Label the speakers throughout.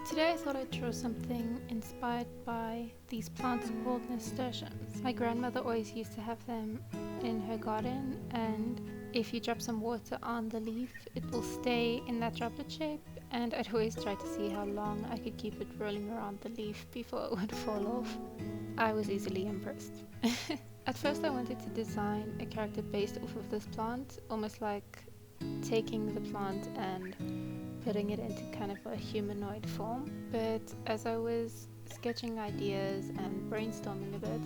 Speaker 1: Today I thought I'd draw something inspired by these plants called nasturtiums. My grandmother always used to have them in her garden, and if you drop some water on the leaf, it will stay in that droplet shape, and I'd always try to see how long I could keep it rolling around the leaf before it would fall off. I was easily impressed. At first I wanted to design a character based off of this plant, almost like taking the plant and putting it into kind of a humanoid form. But as I was sketching ideas and brainstorming a bit,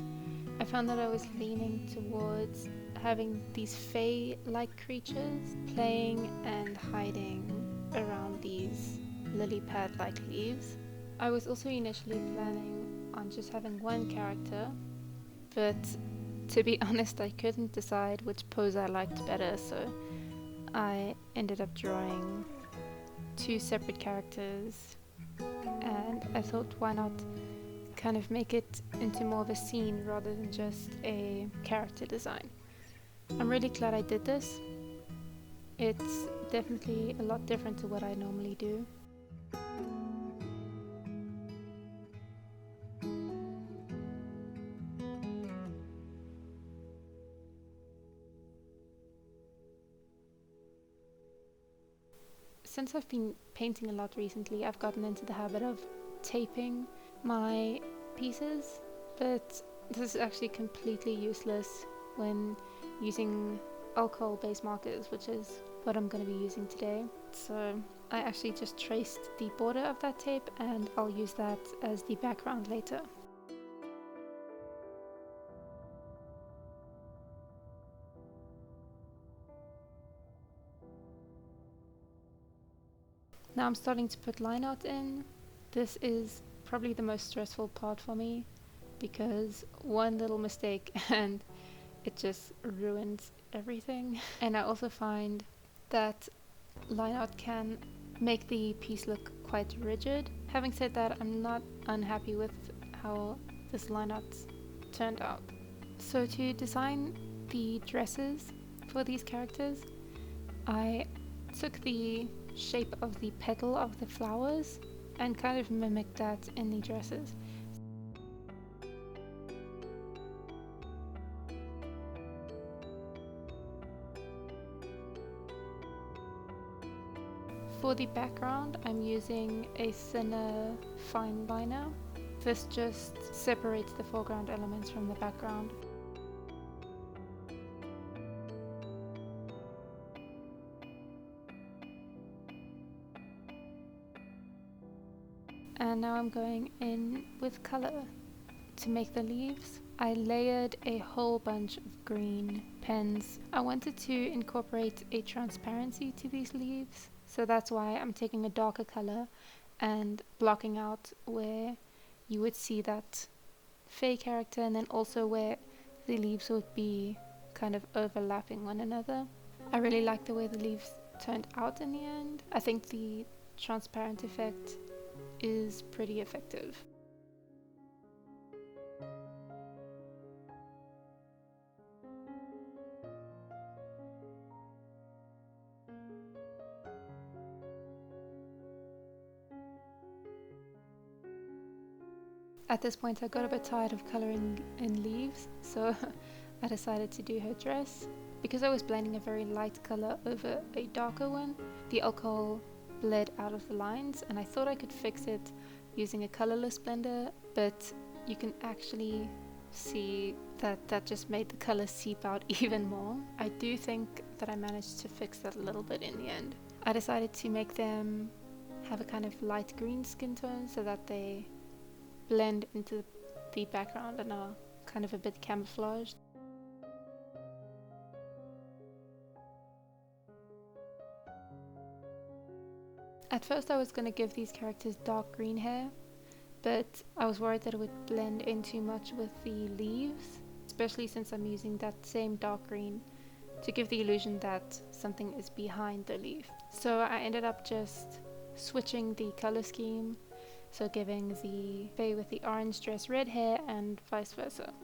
Speaker 1: I found that I was leaning towards having these fae-like creatures playing and hiding around these lily pad-like leaves. I was also initially planning on just having one character, but to be honest, I couldn't decide which pose I liked better, so I ended up drawing two separate characters, and I thought, why not kind of make it into more of a scene rather than just a character design. I'm really glad I did this. It's definitely a lot different to what I normally do. Since I've been painting a lot recently, I've gotten into the habit of taping my pieces, but this is actually completely useless when using alcohol-based markers, which is what I'm going to be using today. So I actually just traced the border of that tape, and I'll use that as the background later. Now I'm starting to put line art in. This is probably the most stressful part for me, because one little mistake and it just ruins everything. And I also find that line art can make the piece look quite rigid. Having said that, I'm not unhappy with how this line art turned out. So to design the dresses for these characters, I took the shape of the petal of the flowers and kind of mimicked that in the dresses. For the background, I'm using a thinner fine liner. This just separates the foreground elements from the background. And now I'm going in with color. To make the leaves, I layered a whole bunch of green pens. I wanted to incorporate a transparency to these leaves, so that's why I'm taking a darker color and blocking out where you would see that fey character, and then also where the leaves would be kind of overlapping one another. I really like the way the leaves turned out in the end. I think the transparent effect is pretty effective. At this point I got a bit tired of colouring in leaves, so I decided to do her dress. Because I was blending a very light colour over a darker one, the alcohol bled out of the lines, and I thought I could fix it using a colourless blender, but you can actually see that just made the colour seep out even more. I do think that I managed to fix that a little bit in the end. I decided to make them have a kind of light green skin tone so that they blend into the background and are kind of a bit camouflaged. At first I was going to give these characters dark green hair, but I was worried that it would blend in too much with the leaves, especially since I'm using that same dark green to give the illusion that something is behind the leaf. So I ended up just switching the color scheme, so giving the fae with the orange dress red hair and vice versa.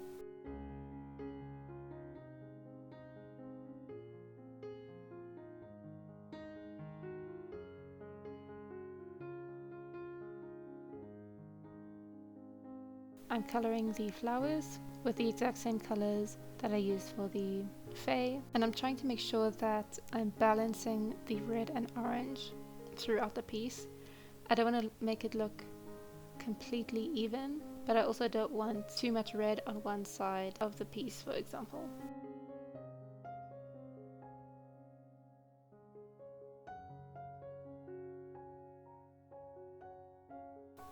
Speaker 1: I'm colouring the flowers with the exact same colours that I used for the fae, and I'm trying to make sure that I'm balancing the red and orange throughout the piece. I don't want to make it look completely even, but I also don't want too much red on one side of the piece, for example.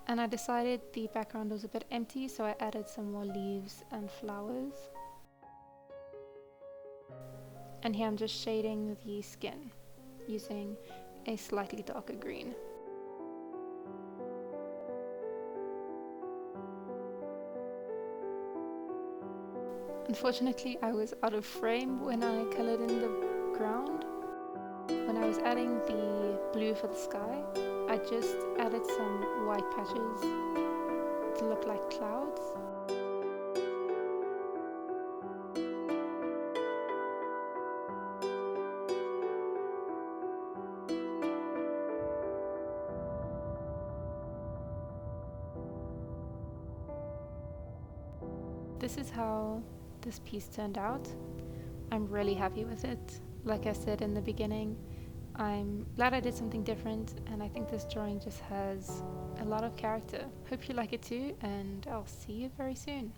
Speaker 1: And I decided the background was a bit empty, so I added some more leaves and flowers. And here I'm just shading the skin using a slightly darker green. Unfortunately, I was out of frame when I coloured in the ground. When I was adding the blue for the sky, I just added some white patches to look like clouds. This is how this piece turned out. I'm really happy with it. Like I said in the beginning, I'm glad I did something different, and I think this drawing just has a lot of character. Hope you like it too, and I'll see you very soon.